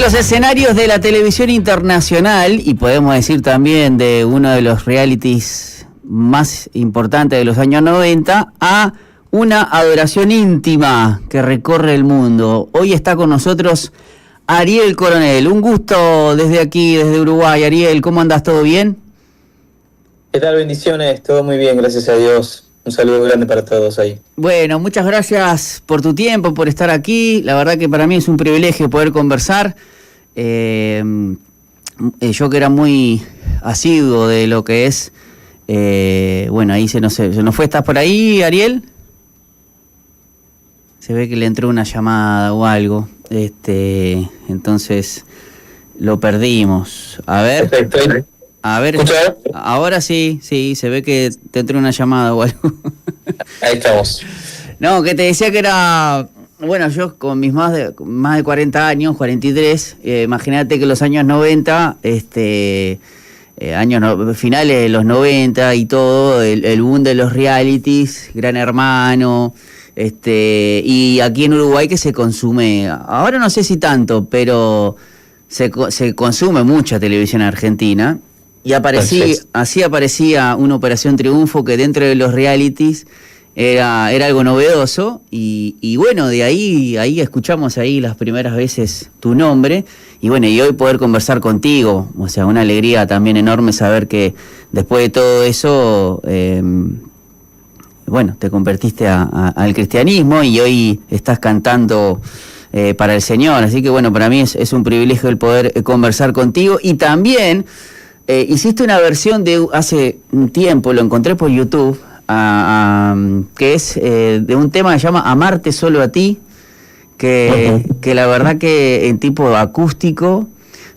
los escenarios de la televisión internacional, y podemos decir también de uno de los realities más importantes de los años 90, a una adoración íntima que recorre el mundo. Hoy está con nosotros Ariel Coronel. Un gusto desde aquí, desde Uruguay. Ariel, ¿cómo andás? ¿Todo bien? ¿Qué tal? Bendiciones, todo muy bien, gracias a Dios. Un saludo grande para todos ahí. Bueno, muchas gracias por tu tiempo, por estar aquí. La verdad que para mí es un privilegio poder conversar. Yo que era muy asiduo de lo que es... bueno, ahí se nos fue. ¿Estás por ahí, Ariel? Se ve que le entró una llamada o algo. Entonces lo perdimos. A ver... Perfecto. A ver, ahora sí, se ve que te entró una llamada o algo. Ahí estamos. No, que te decía que era, bueno, yo con mis más de 40 años, 43, imagínate que los años 90, finales de los 90 y todo, el boom de los realities, Gran Hermano, y aquí en Uruguay que se consume, ahora no sé si tanto, pero se consume mucha televisión argentina. Y así aparecía una Operación Triunfo que dentro de los realities era algo novedoso y bueno, de ahí escuchamos ahí las primeras veces tu nombre y bueno, y hoy poder conversar contigo, o sea, una alegría también enorme saber que después de todo eso, bueno, te convertiste al cristianismo y hoy estás cantando para el Señor, así que bueno, para mí es un privilegio el poder conversar contigo y también... hiciste una versión de hace un tiempo, lo encontré por YouTube, que es de un tema que se llama Amarte solo a ti, que la verdad que en tipo acústico,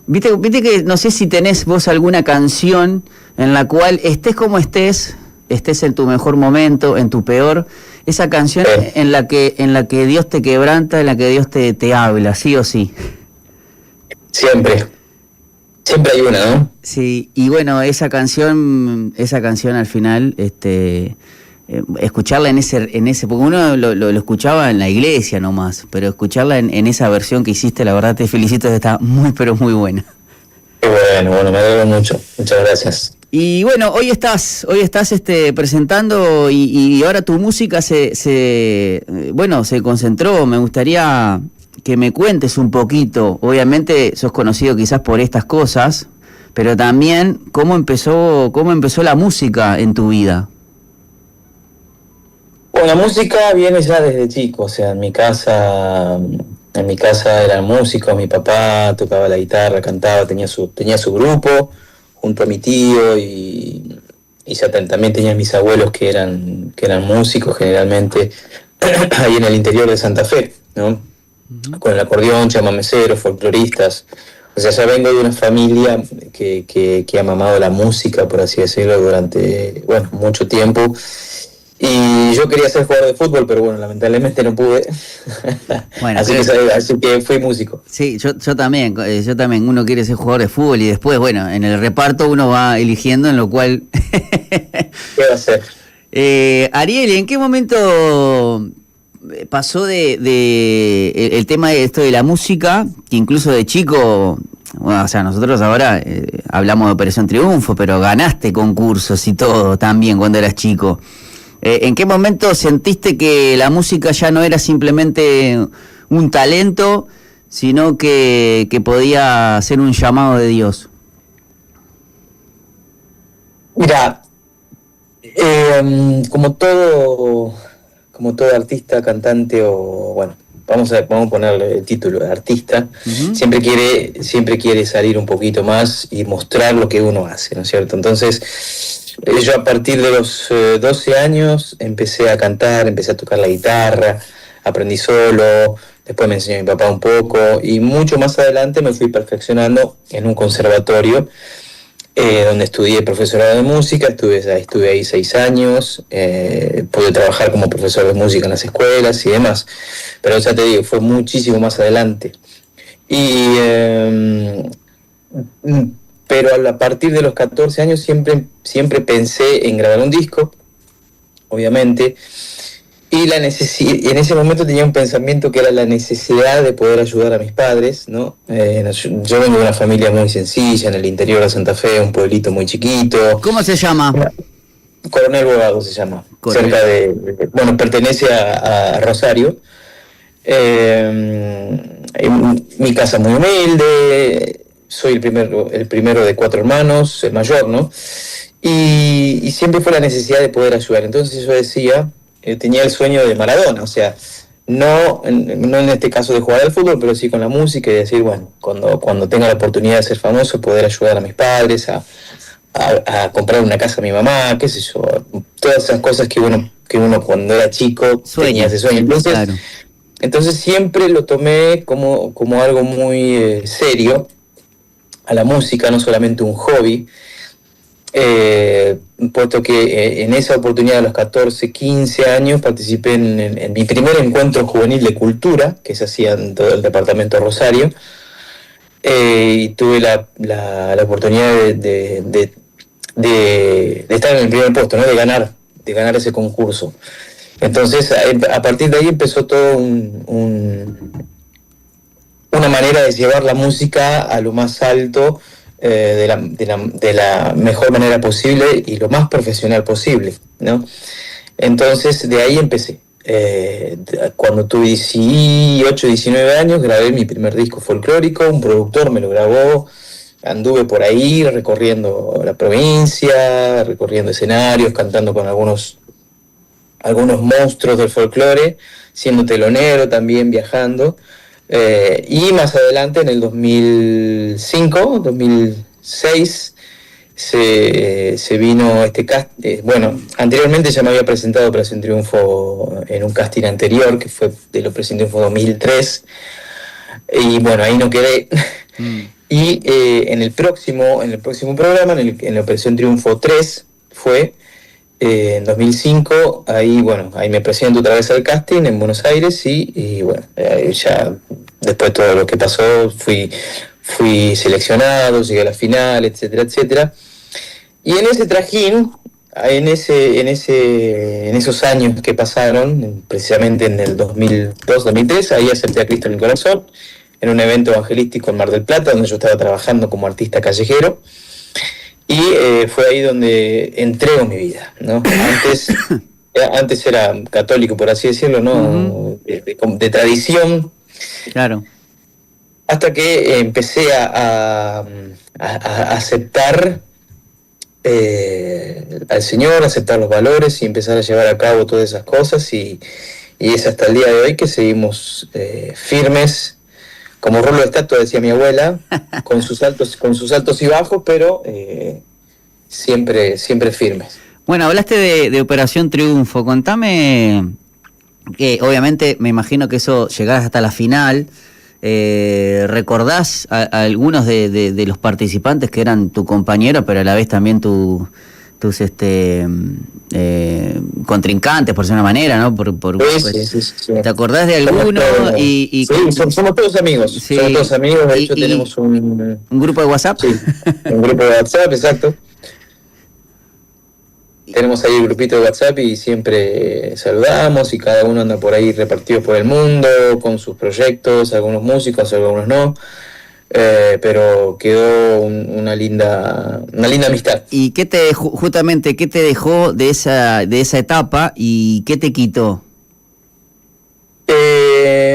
viste que no sé si tenés vos alguna canción en la cual estés como estés en tu mejor momento, en tu peor, esa canción en la que Dios te quebranta, en la que Dios te habla, sí o sí. Siempre hay una, ¿no? Sí, y bueno, esa canción al final, escucharla en ese, porque uno lo escuchaba en la iglesia nomás, pero escucharla en esa versión que hiciste, la verdad te felicito, está muy, pero muy buena. Qué bueno, me alegro mucho, muchas gracias. Y bueno, hoy estás presentando y ahora tu música se concentró, me gustaría... que me cuentes un poquito, obviamente sos conocido quizás por estas cosas, pero también cómo empezó la música en tu vida. Bueno, la música viene ya desde chico, o sea, en mi casa eran músicos, mi papá tocaba la guitarra, cantaba, tenía su grupo junto a mi tío y ya también tenía mis abuelos que eran músicos generalmente ahí en el interior de Santa Fe, ¿no? Con el acordeón, chamameceros, folcloristas. O sea, ya vengo de una familia que ha mamado la música, por así decirlo, durante, mucho tiempo. Y yo quería ser jugador de fútbol, pero bueno, lamentablemente no pude. Bueno, así que fui músico. Sí, yo también, uno quiere ser jugador de fútbol y después, bueno, en el reparto uno va eligiendo, en lo cual... ¿Qué va a hacer? Ariel, ¿en qué momento... pasó de el tema de esto de la música, que incluso de chico, bueno, o sea, nosotros ahora hablamos de Operación Triunfo, pero ganaste concursos y todo también cuando eras chico. ¿En qué momento sentiste que la música ya no era simplemente un talento, sino que podía ser un llamado de Dios? Mira, como todo artista, cantante o vamos a ponerle el título de artista, siempre quiere salir un poquito más y mostrar lo que uno hace, ¿no es cierto? Entonces, yo a partir de los 12 años empecé a cantar, empecé a tocar la guitarra, aprendí solo, después me enseñó mi papá un poco y mucho más adelante me fui perfeccionando en un conservatorio donde estudié profesorado de música, estuve ahí 6 años, pude trabajar como profesor de música en las escuelas y demás, pero ya te digo, fue muchísimo más adelante. Pero a partir de los 14 años siempre pensé en grabar un disco, obviamente, Y en ese momento tenía un pensamiento que era la necesidad de poder ayudar a mis padres, ¿no? Yo vengo de una familia muy sencilla, en el interior de Santa Fe, un pueblito muy chiquito. ¿Cómo se llama? Coronel Bogado se llama, cerca bueno, pertenece a Rosario. Mi casa muy humilde, soy el primero de 4 hermanos, el mayor, ¿no? Y siempre fue la necesidad de poder ayudar. Entonces yo decía, tenía el sueño de Maradona, o sea, no en este caso de jugar al fútbol, pero sí con la música y decir, bueno, cuando tenga la oportunidad de ser famoso, poder ayudar a mis padres, a comprar una casa a mi mamá, qué sé yo, todas esas cosas que uno cuando era chico tenía ese sueño. Entonces, claro. Entonces siempre lo tomé como algo muy serio a la música, no solamente un hobby, puesto que en esa oportunidad de los 14, 15 años participé en mi primer encuentro juvenil de cultura, que se hacía en todo el departamento de Rosario, y tuve la oportunidad de estar en el primer puesto, ¿no? de ganar ese concurso. Entonces, a partir de ahí empezó todo una manera de llevar la música a lo más alto, de la mejor manera posible y lo más profesional posible, ¿no? Entonces, de ahí empecé. Cuando tuve 18, 19 años, grabé mi primer disco folclórico, un productor me lo grabó, anduve por ahí recorriendo la provincia, recorriendo escenarios, cantando con algunos monstruos del folclore, siendo telonero también, viajando. Y más adelante, en el 2005, 2006, se vino este casting. Bueno, anteriormente ya me había presentado Operación Triunfo en un casting anterior, que fue de la Operación Triunfo 2003. Y bueno, ahí no quedé. Y en el próximo programa, en la Operación Triunfo 3, fue en 2005, ahí me presento otra vez al casting en Buenos Aires y bueno, ya después de todo lo que pasó, fui seleccionado, llegué a la final, etcétera, etcétera. Y en ese trajín, en esos años que pasaron, precisamente en el 2002, 2003, ahí acepté a Cristo en el corazón, en un evento evangelístico en Mar del Plata, donde yo estaba trabajando como artista callejero. Y fue ahí donde entrego mi vida, ¿no? Antes era católico, por así decirlo, ¿no? De tradición. Claro. Hasta que empecé a aceptar al Señor, aceptar los valores y empezar a llevar a cabo todas esas cosas. Y es hasta el día de hoy que seguimos firmes, como rulo de estatua, decía mi abuela, con sus altos y bajos, pero siempre firmes. Bueno, hablaste de Operación Triunfo. Contame, que obviamente me imagino que eso llegás hasta la final. ¿Recordás a algunos de los participantes que eran tu compañero, pero a la vez también tus contrincantes, por decir una manera, ¿no? Sí. ¿Te acordás de alguno? Sí, somos todos amigos. Sí. Somos todos amigos, de hecho tenemos un grupo de WhatsApp. Sí, un grupo de WhatsApp, exacto. Tenemos ahí el grupito de WhatsApp y siempre saludamos y cada uno anda por ahí repartido por el mundo con sus proyectos, algunos músicos, algunos no. Pero quedó una linda amistad. ¿Y qué te dejó de esa etapa y qué te quitó?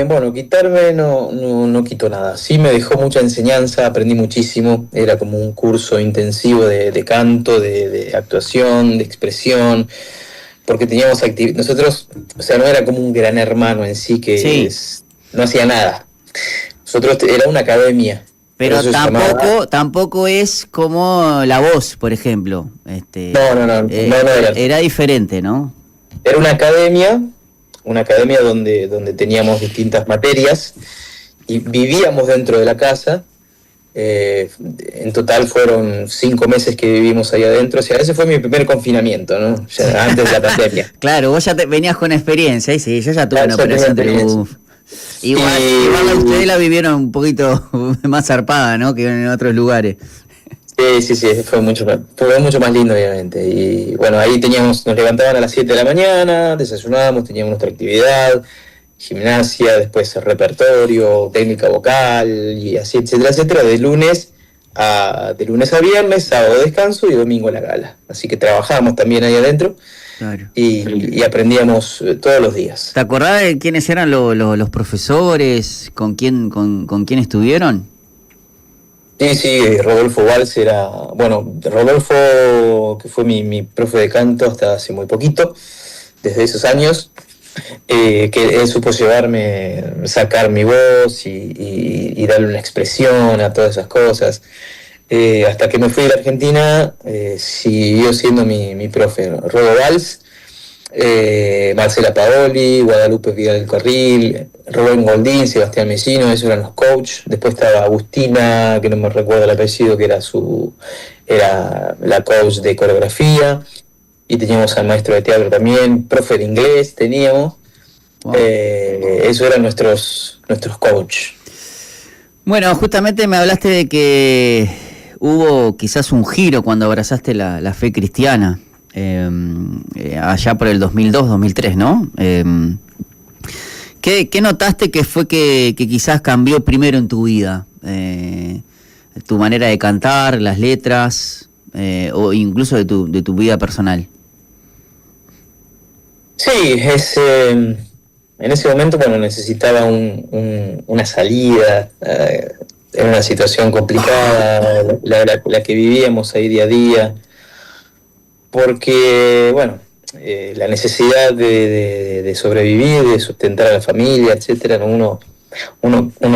Bueno, quitarme no quitó nada. Sí me dejó mucha enseñanza, aprendí muchísimo. Era como un curso intensivo de canto, de actuación, de expresión, porque teníamos nosotros, o sea, no era como un gran hermano en sí que no hacía nada. Nosotros era una academia. Pero tampoco es como La Voz, por ejemplo. No era diferente, ¿no? Era una academia donde teníamos distintas materias y vivíamos dentro de la casa. En total fueron 5 meses que vivimos ahí adentro. O sea, ese fue mi primer confinamiento, ¿no? Ya, antes de la pandemia. Claro, vos ya venías con experiencia, y sí, yo ya tuve una Operación Triunfo. Igual ustedes la vivieron un poquito más zarpada, ¿no? Que en otros lugares. Sí, fue mucho más lindo, obviamente. Y bueno, ahí nos levantaban a las 7 de la mañana, desayunábamos, teníamos nuestra actividad, gimnasia, después el repertorio, técnica vocal, y así, etcétera, etcétera, de lunes a viernes, sábado descanso y domingo la gala. Así que trabajábamos también ahí adentro. Claro. Y aprendíamos todos los días. ¿Te acordás de quiénes eran los profesores, con quién estuvieron? Sí, Rodolfo Valls Rodolfo, que fue mi profe de canto hasta hace muy poquito, desde esos años, que él supo sacar mi voz y darle una expresión a todas esas cosas. Hasta que me fui de la Argentina, siguió siendo mi profe, Rodo Valls, Marcela Paoli, Guadalupe Vidal del Carril, Rubén Goldín, Sebastián Mesino, esos eran los coaches. Después estaba Agustina, que no me recuerdo el apellido, que era la coach de coreografía. Y teníamos al maestro de teatro también, profe de inglés teníamos. Wow. Esos eran nuestros coaches. Bueno, justamente me hablaste de que hubo quizás un giro cuando abrazaste la fe cristiana. Allá por el 2002, 2003, ¿no? ¿Qué notaste que fue que quizás cambió primero en tu vida? ¿Tu manera de cantar, las letras, o incluso de tu vida personal? Sí, en ese momento, necesitaba una salida. Era una situación complicada, la que vivíamos ahí día a día. Porque, la necesidad de sobrevivir, de sustentar a la familia, etcétera, uno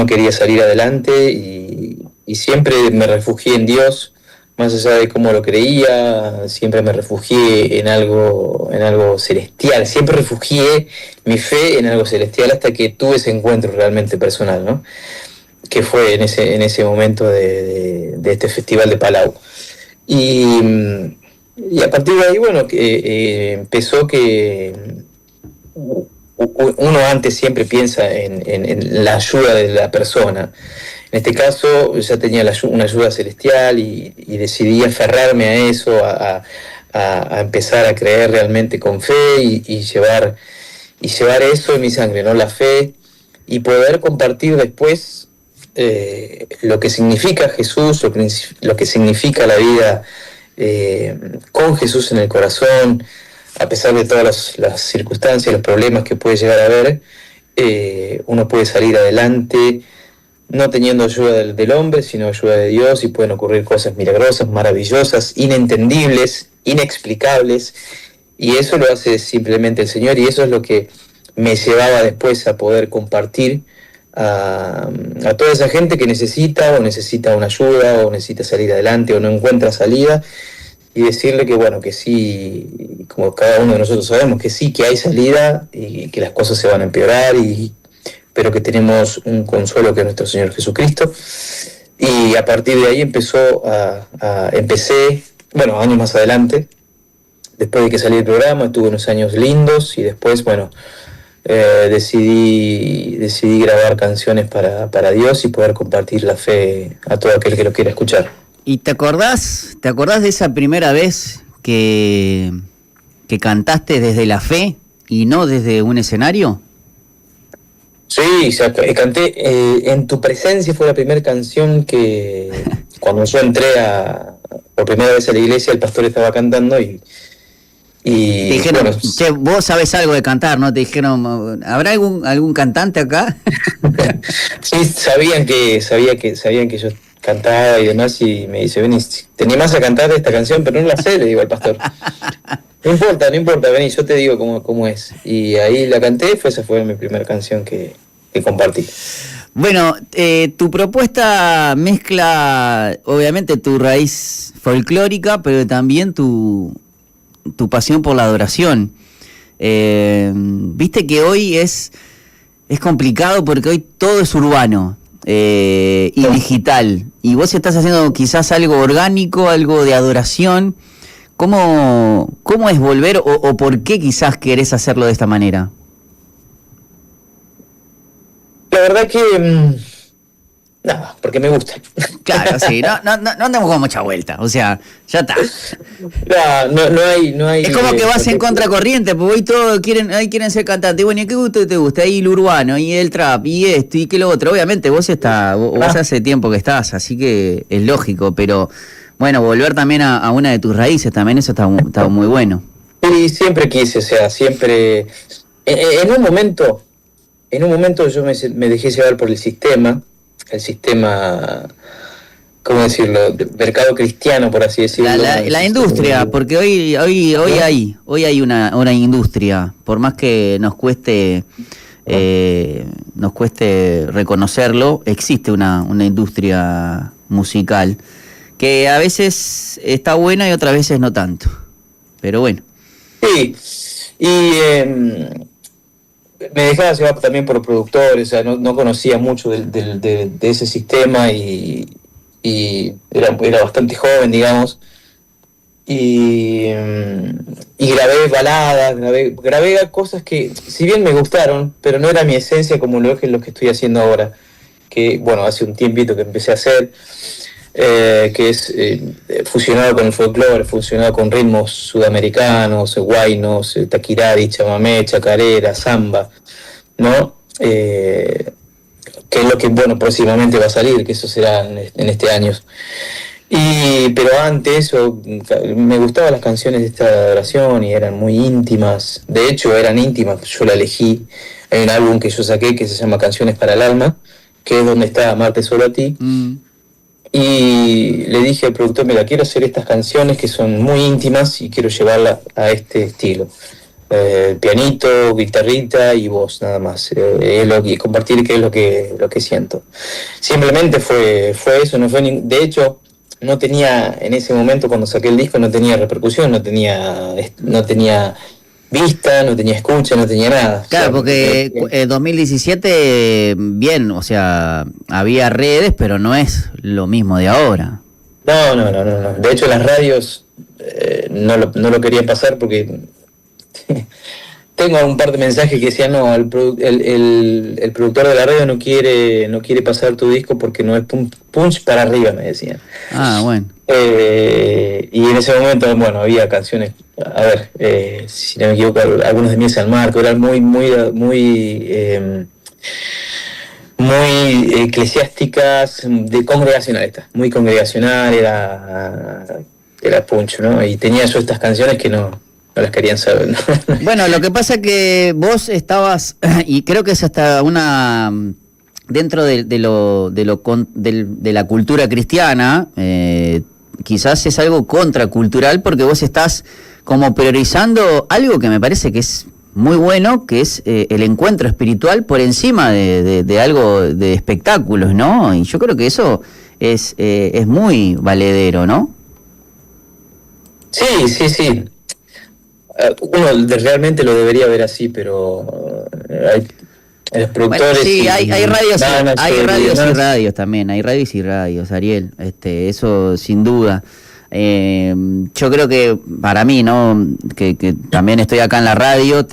quería salir adelante y siempre me refugié en Dios, más allá de cómo lo creía, siempre me refugié en algo celestial, siempre refugié mi fe en algo celestial hasta que tuve ese encuentro realmente personal, ¿no? Que fue en ese momento de este festival de Palau. Y a partir de ahí, empezó que uno antes siempre piensa en la ayuda de la persona. En este caso ya tenía una ayuda celestial y decidí aferrarme a eso, a empezar a creer realmente con fe y llevar eso en mi sangre, ¿no? La fe, y poder compartir después lo que significa Jesús, lo que significa la vida con Jesús en el corazón, a pesar de todas las circunstancias, los problemas que puede llegar a haber, uno puede salir adelante, no teniendo ayuda del hombre, sino ayuda de Dios, y pueden ocurrir cosas milagrosas, maravillosas, inentendibles, inexplicables, y eso lo hace simplemente el Señor, y eso es lo que me llevaba después a poder compartir a toda esa gente que necesita una ayuda, o necesita salir adelante, o no encuentra salida, y decirle que sí, como cada uno de nosotros sabemos, que sí, que hay salida y que las cosas se van a empeorar, pero que tenemos un consuelo que es nuestro Señor Jesucristo. Y a partir de ahí empecé, años más adelante, después de que salí del programa, tuve unos años lindos, y después, decidí grabar canciones para Dios y poder compartir la fe a todo aquel que lo quiera escuchar. ¿Y te acordás de esa primera vez que cantaste desde la fe y no desde un escenario? Sí, canté En tu presencia, fue la primera canción que cuando yo entré por primera vez a la iglesia, el pastor estaba cantando y te dijeron, che, vos sabés algo de cantar, ¿no? Te dijeron, ¿habrá algún cantante acá? Sí, sabían que yo cantaba y demás, y me dice, vení, te animás a cantar esta canción, pero no la sé, le digo al pastor. No importa, vení, yo te digo cómo es. Y ahí la canté, esa fue mi primera canción que compartí. Bueno, tu propuesta mezcla, obviamente, tu raíz folclórica, pero también tu pasión por la adoración. Viste que hoy es complicado porque hoy todo es urbano y digital. Y vos estás haciendo quizás algo orgánico, algo de adoración. ¿Cómo es volver o por qué quizás querés hacerlo de esta manera? La verdad que Nada, porque me gusta. Claro, sí, no andamos con mucha vuelta, o sea, ya está. No hay. Es como que vas en contracorriente, porque hoy todos quieren ser cantantes. Bueno, ¿y qué gusto te gusta? Ahí el urbano, y el trap, y esto, y que lo otro. Obviamente vos hace tiempo que estás, así que es lógico, pero bueno, volver también a una de tus raíces, también eso está muy bueno. Sí, siempre quise, o sea, siempre. En un momento yo me dejé llevar por el sistema, ¿cómo decirlo? Mercado cristiano, por así decirlo. La industria, porque hoy hay una industria, por más que nos cueste reconocerlo, existe una industria musical que a veces está buena y otras veces no tanto, pero bueno. Sí, y me dejaba llevar también por productores, o sea, no conocía mucho de ese sistema y era bastante joven, digamos, y grabé baladas, grabé cosas que, si bien me gustaron, pero no era mi esencia como lo que estoy haciendo ahora, que, bueno, hace un tiempito que empecé a hacer, que es fusionado con el folclore, fusionado con ritmos sudamericanos, guaynos, taquirari, chamamé, chacarera, samba, ¿no? Que es lo que, bueno, próximamente va a salir, que eso será en este año. Pero antes me gustaban las canciones de esta oración y eran muy íntimas. De hecho, eran íntimas, yo la elegí. Hay un álbum que yo saqué que se llama Canciones para el Alma, que es donde está Amarte Solo a Ti. Y le dije al productor, mira, quiero hacer estas canciones que son muy íntimas y quiero llevarlas a este estilo. Pianito, guitarrita y voz, nada más. Y compartir qué es lo que siento. Simplemente fue eso, no fue de hecho, no tenía, en ese momento cuando saqué el disco, no tenía repercusión, no tenía vista, no tenía escucha, no tenía nada. Claro, porque 2017, bien, o sea, había redes, pero no es lo mismo de ahora. No. De hecho, las radios no lo querían pasar porque tengo un par de mensajes que decían, no, el productor de la radio no quiere pasar tu disco porque no es punch para arriba, me decían. Ah, bueno. Y en ese momento, bueno, había canciones, a ver, si no me equivoco, algunos de Mies al Marco, eran muy eclesiásticas, de congregacional, muy congregacional, era punch, ¿no? Y tenía yo estas canciones que no las querían saber, ¿no? Bueno, lo que pasa es que vos estabas, y creo que es hasta una, dentro de la cultura cristiana, quizás es algo contracultural porque vos estás como priorizando algo que me parece que es muy bueno, que es el encuentro espiritual por encima de algo de espectáculos, ¿no? Y yo creo que eso es muy valedero, ¿no? Sí. Uno realmente lo debería ver así, pero hay los productores. Bueno, sí, hay radios, y radios también, hay radios y radios, Ariel, eso sin duda. Yo creo que para mí, ¿no? Que también estoy acá en la radio,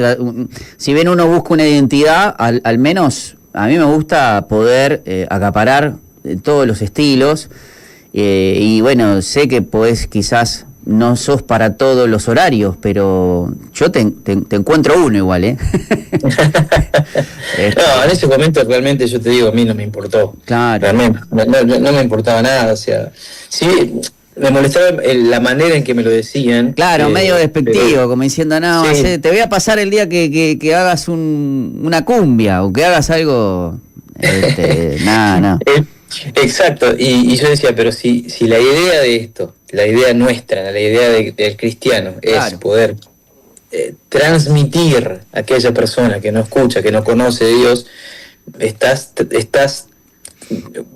si bien uno busca una identidad, al menos a mí me gusta poder acaparar todos los estilos, y bueno, sé que podés quizás no sos para todos los horarios, pero yo te encuentro uno igual, ¿eh? No, en ese momento realmente yo te digo, a mí no me importó. Claro. Realmente, no me importaba nada, o sea, sí, me molestaba la manera en que me lo decían. Claro, medio despectivo, como diciendo, no, sí, te voy a pasar el día que hagas una cumbia, o que hagas algo, nada. Exacto, y yo decía, pero si la idea de esto, la idea nuestra, la idea del cristiano es poder transmitir a aquella persona que no escucha, que no conoce a Dios, estás,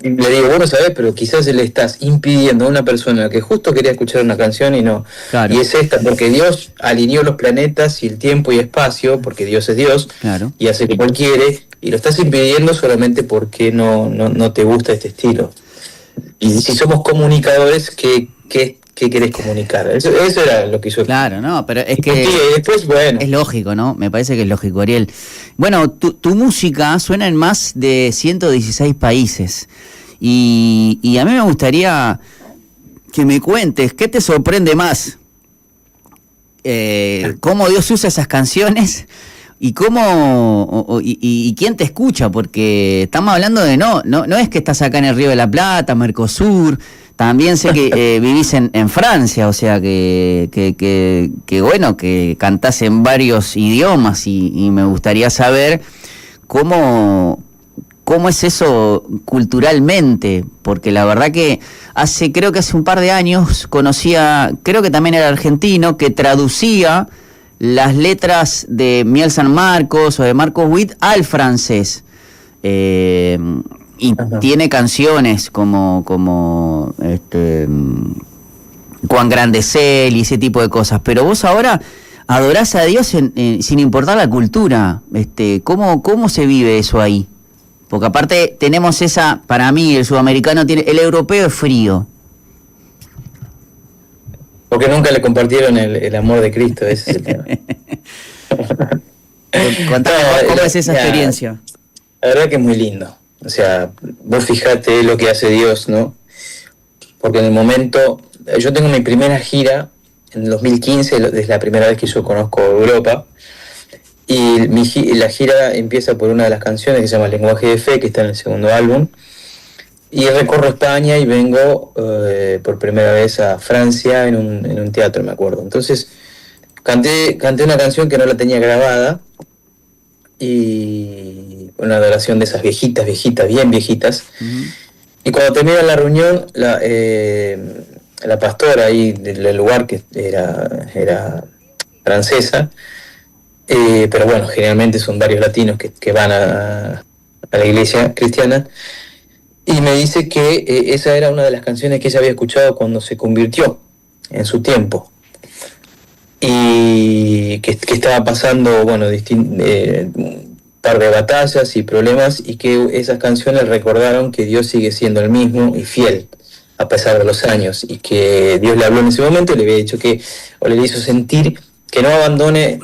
le digo, bueno, sabés, pero quizás le estás impidiendo a una persona que justo quería escuchar una canción y no. Claro. Y es esta, porque Dios alineó los planetas y el tiempo y espacio, porque Dios es Dios, claro, y hace como Él quiere, y lo estás impidiendo solamente porque no te gusta este estilo. Y si somos comunicadores, ¿qué querés comunicar? Eso era lo que hizo. Claro, no, pero es que después, bueno, es lógico, ¿no? Me parece que es lógico, Ariel. Bueno, tu música suena en más de 116 países. Y a mí me gustaría que me cuentes, ¿qué te sorprende más? ¿Cómo Dios usa esas canciones? ¿Y cómo y quién te escucha? Porque estamos hablando de no es que estás acá en el Río de la Plata, Mercosur, también sé que vivís en Francia, o sea que bueno, que cantás en varios idiomas y me gustaría saber cómo es eso culturalmente, porque la verdad que creo que hace un par de años conocía, creo que también era argentino, que traducía las letras de Miel San Marcos o de Marcos Witt al francés. Y tiene canciones como Juan Grandecel y ese tipo de cosas. Pero vos ahora adorás a Dios sin importar la cultura. ¿Cómo se vive eso ahí? Porque aparte tenemos para mí el sudamericano el europeo es frío. Porque nunca le compartieron el amor de Cristo, ese es el tema. Contame, ¿cómo es esa experiencia? La verdad que es muy lindo. O sea, vos fijate lo que hace Dios, ¿no? Porque en el momento, yo tengo mi primera gira en 2015, es la primera vez que yo conozco Europa, y la gira empieza por una de las canciones que se llama Lenguaje de Fe, que está en el segundo álbum, y recorro España y vengo por primera vez a Francia en un teatro, me acuerdo. Entonces canté una canción que no la tenía grabada, y una adoración de esas viejitas, bien viejitas. Uh-huh. Y cuando termina la reunión, la pastora ahí del lugar, que era francesa, pero bueno, generalmente son varios latinos que van a la iglesia cristiana, y me dice que esa era una de las canciones que ella había escuchado cuando se convirtió en su tiempo, y que estaba pasando, bueno, un par de batallas y problemas, y que esas canciones recordaron que Dios sigue siendo el mismo y fiel a pesar de los años, y que Dios le habló en ese momento y le había dicho o le hizo sentir que no abandone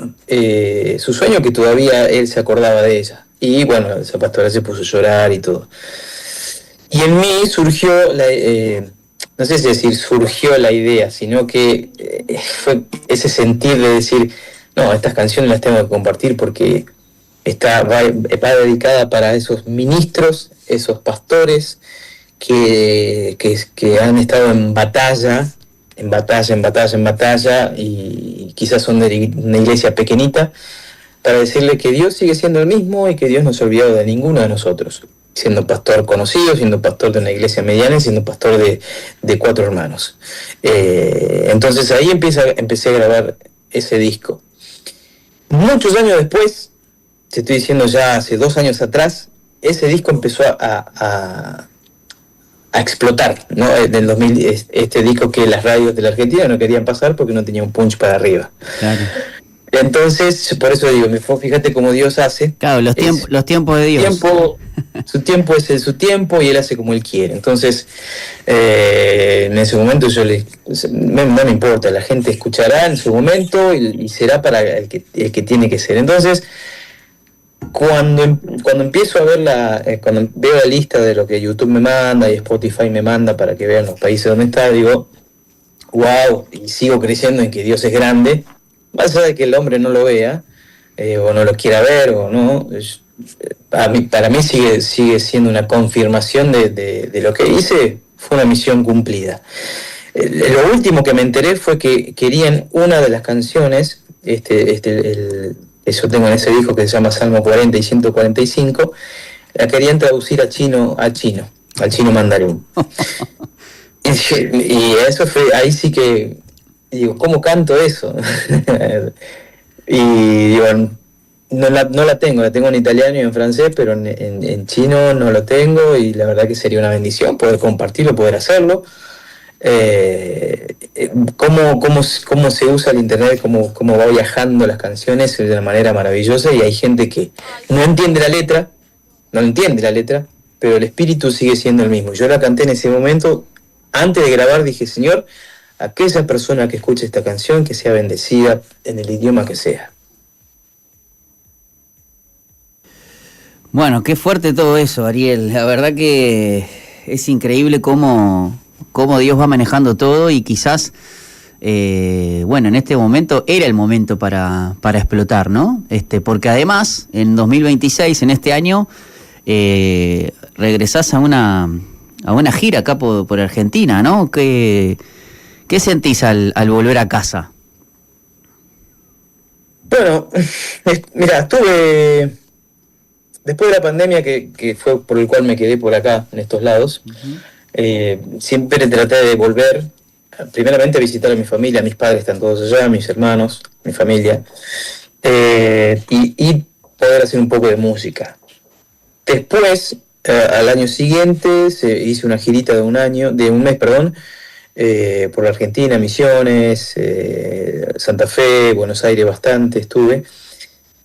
su sueño, que todavía él se acordaba de ella. Y bueno, esa pastora se puso a llorar y todo. Y en mí surgió, no sé si decir surgió la idea, sino que fue ese sentir de decir, no, estas canciones las tengo que compartir porque va dedicada para esos ministros, esos pastores que han estado en batalla, y quizás son de una iglesia pequeñita, para decirle que Dios sigue siendo el mismo y que Dios no se ha olvidado de ninguno de nosotros, siendo pastor conocido, siendo pastor de una iglesia mediana y siendo pastor de 4 hermanos. Entonces ahí empecé a grabar ese disco. Muchos años después, te estoy diciendo ya hace 2 años atrás, ese disco empezó a explotar, ¿no? En el 2000, este disco que las radios de la Argentina no querían pasar porque no tenía un punch para arriba. Claro. Entonces, por eso digo, fíjate cómo Dios hace. Claro, los tiempos de Dios. Su tiempo es su tiempo y Él hace como Él quiere. Entonces, en ese momento no me importa, la gente escuchará en su momento y será para el que tiene que ser. Entonces, cuando empiezo a ver cuando veo la lista de lo que YouTube me manda y Spotify me manda para que vean los países donde está, digo, wow, y sigo creyendo en que Dios es grande, más allá de que el hombre no lo vea, o no lo quiera ver, o no, para mí sigue siendo una confirmación de lo que hice, fue una misión cumplida. Lo último que me enteré fue que querían una de las canciones, yo tengo en ese disco que se llama Salmo 40 y 145, la querían traducir al chino mandarín. Y eso fue, ahí sí que, digo, ¿cómo canto eso? Y digo, no la tengo en italiano y en francés, pero en chino no lo tengo, y la verdad que sería una bendición poder compartirlo, poder hacerlo. Cómo se usa el internet, cómo va viajando las canciones de una manera maravillosa, y hay gente que no entiende la letra, pero el espíritu sigue siendo el mismo. Yo la canté en ese momento, antes de grabar dije, Señor, aquella persona que escuche esta canción, que sea bendecida en el idioma que sea. Bueno, qué fuerte todo eso, Ariel. La verdad que es increíble cómo Dios va manejando todo y quizás, bueno, en este momento era el momento para explotar, ¿no? Porque además, en 2026, en este año, regresás a una gira acá por Argentina, ¿no? ¿Qué sentís al volver a casa? Bueno, mira, después de la pandemia, que fue por el cual me quedé por acá, en estos lados, siempre traté de volver, primeramente a visitar a mi familia, mis padres están todos allá, mis hermanos, mi familia, y poder hacer un poco de música. Después, al año siguiente, hice una girita de un mes, por la Argentina, Misiones, Santa Fe, Buenos Aires bastante estuve.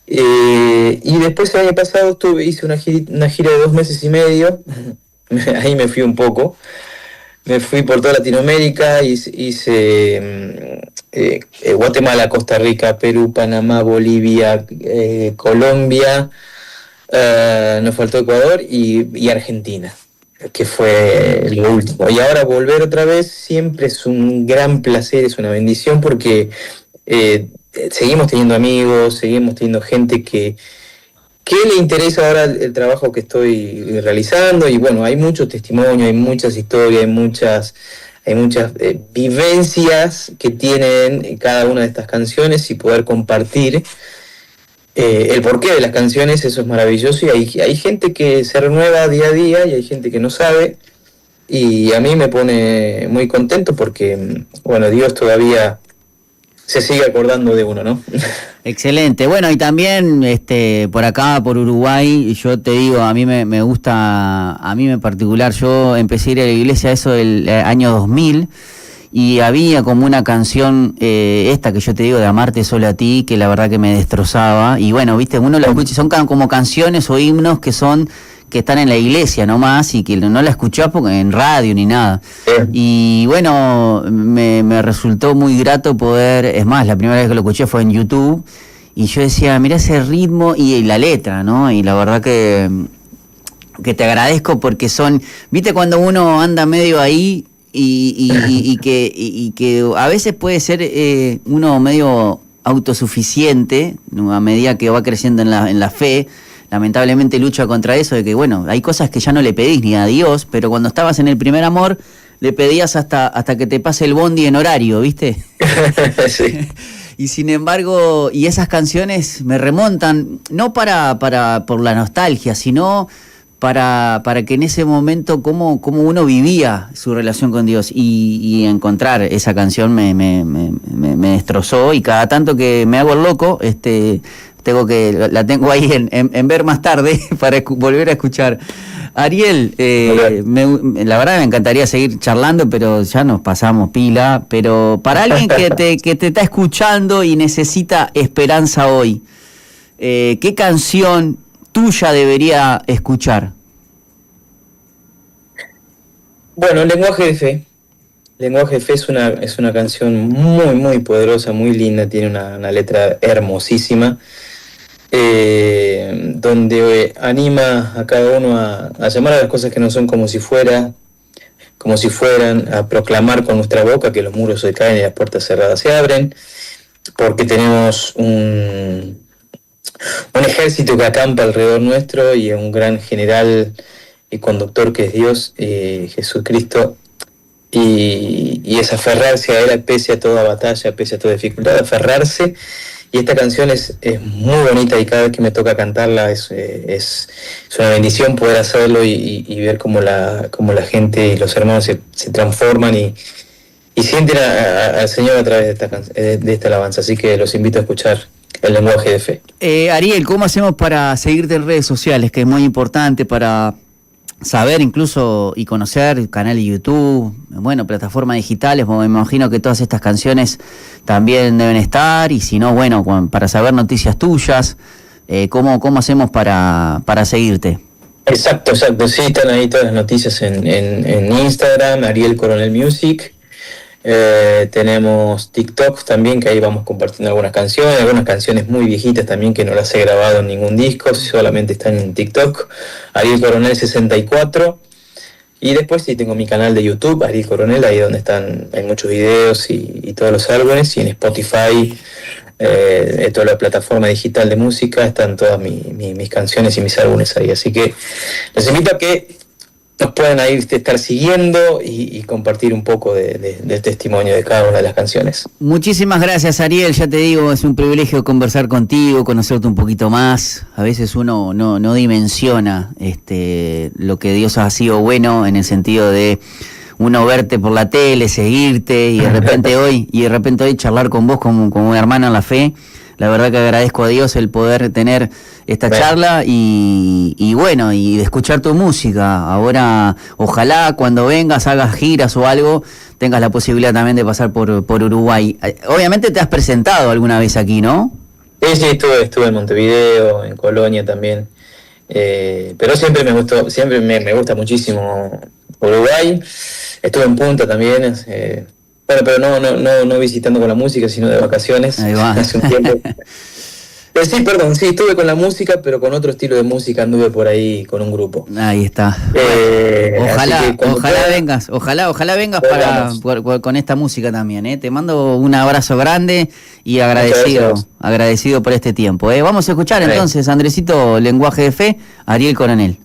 Y después el año pasado hice una gira de 2 meses y medio, ahí me fui un poco, me fui por toda Latinoamérica, hice Guatemala, Costa Rica, Perú, Panamá, Bolivia, Colombia, nos faltó Ecuador y Argentina, que fue lo último. Y ahora volver otra vez siempre es un gran placer, es una bendición, porque seguimos teniendo amigos, seguimos teniendo gente que le interesa ahora el trabajo que estoy realizando, y bueno, hay mucho testimonio, hay muchas historias, hay muchas vivencias que tienen cada una de estas canciones, y poder compartir el porqué de las canciones, eso es maravilloso. Y hay gente que se renueva día a día y hay gente que no sabe, y a mí me pone muy contento porque, bueno, Dios todavía se sigue acordando de uno, ¿no? Excelente. Bueno, y también por acá, por Uruguay, yo te digo, a mí me gusta, a mí en particular, yo empecé a ir a la iglesia eso del año 2000, y había como una canción, esta que yo te digo, de Amarte Solo a Ti, que la verdad que me destrozaba. Y bueno, viste, uno la escucha, son como canciones o himnos que están en la iglesia nomás, y que no la escuchás porque en radio ni nada. Y bueno, me resultó muy grato poder, es más, la primera vez que lo escuché fue en YouTube, y yo decía, mirá ese ritmo y la letra, ¿no? Y la verdad que te agradezco, porque viste, cuando uno anda medio ahí, y que a veces puede ser uno medio autosuficiente, ¿no? A medida que va creciendo en la fe, lamentablemente lucha contra eso, de que bueno, hay cosas que ya no le pedís ni a Dios, pero cuando estabas en el primer amor le pedías hasta que te pase el bondi en horario, ¿viste? Sí. Y sin embargo, y esas canciones me remontan, no por la nostalgia, sino para que en ese momento cómo uno vivía su relación con Dios, y encontrar esa canción me destrozó, y cada tanto que me hago el loco, la tengo ahí en ver más tarde para volver a escuchar. Ariel, la verdad me encantaría seguir charlando, pero ya nos pasamos pila. Pero para alguien que te está escuchando y necesita esperanza hoy, ¿qué canción tuya debería escuchar? Bueno, Lenguaje de Fe. Lenguaje de Fe es una canción muy, muy poderosa, muy linda, tiene una letra hermosísima, donde anima a cada uno a llamar a las cosas que no son como si fueran, a proclamar con nuestra boca que los muros se caen y las puertas cerradas se abren, porque tenemos un ejército que acampa alrededor nuestro, y un gran general y conductor que es Dios, Jesucristo, y es aferrarse a Él pese a toda batalla, pese a toda dificultad, aferrarse. Y esta canción es muy bonita, y cada vez que me toca cantarla es una bendición poder hacerlo, y ver cómo la gente y los hermanos se transforman y sienten al Señor a través de esta alabanza. Así que los invito a escuchar el Lenguaje de Fe. Ariel, ¿cómo hacemos para seguirte en redes sociales? Que es muy importante para saber incluso y conocer canal de YouTube, bueno, plataformas digitales, me imagino que todas estas canciones también deben estar, y si no, bueno, para saber noticias tuyas, ¿cómo hacemos para seguirte? Exacto, sí, están ahí todas las noticias en Instagram, Ariel Coronel Music. Tenemos TikTok también, que ahí vamos compartiendo algunas canciones muy viejitas también, que no las he grabado en ningún disco, solamente están en TikTok, Ariel Coronel 64, Y después sí tengo mi canal de YouTube, Ariel Coronel, ahí donde hay muchos videos y todos los álbumes, y en Spotify, toda la plataforma digital de música, están todas mis canciones y mis álbumes ahí. Así que los invito a que nos puedan ahí estar siguiendo y compartir un poco del testimonio de cada una de las canciones. Muchísimas gracias, Ariel. Ya te digo, es un privilegio conversar contigo, conocerte un poquito más. A veces uno no dimensiona lo que Dios ha sido bueno, en el sentido de uno verte por la tele, seguirte y de repente hoy charlar con vos como una hermana en la fe. La verdad que agradezco a Dios el poder tener esta charla y bueno, y de escuchar tu música. Ahora, ojalá cuando vengas, hagas giras o algo, tengas la posibilidad también de pasar por Uruguay. Obviamente te has presentado alguna vez aquí, ¿no? Sí, estuve en Montevideo, en Colonia también. Pero siempre me gusta muchísimo Uruguay. Estuve en Punta también. Bueno, pero no visitando con la música, sino de vacaciones. Ahí va. Hace un tiempo. Pero sí, estuve con la música, pero con otro estilo de música, anduve por ahí con un grupo. Ahí está. Ojalá vengas con esta música también. Te mando un abrazo grande y agradecido por este tiempo. Vamos a escuchar entonces, Andresito, Lenguaje de Fe, Ariel Coronel.